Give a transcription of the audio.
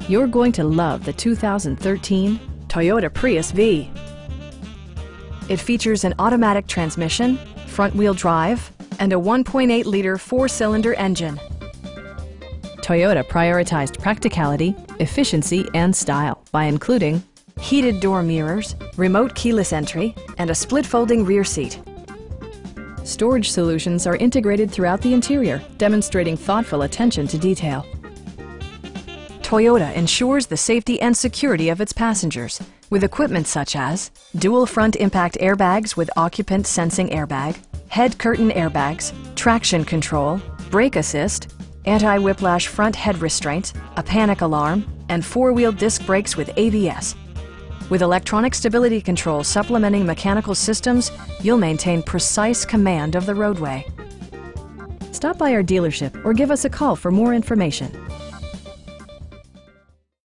You're going to love the 2013 Toyota Prius V. It features an automatic transmission, front-wheel drive, and a 1.8-liter four-cylinder engine. Toyota prioritized practicality, efficiency, and style by including heated door mirrors, remote keyless entry, and a split-folding rear seat. Storage solutions are integrated throughout the interior, demonstrating thoughtful attention to detail. Toyota ensures the safety and security of its passengers with equipment such as dual front impact airbags with occupant sensing airbag, head curtain airbags, traction control, brake assist, anti-whiplash front head restraints, a panic alarm, and four-wheel disc brakes with ABS. With electronic stability control supplementing mechanical systems, you'll maintain precise command of the roadway. Stop by our dealership or give us a call for more information.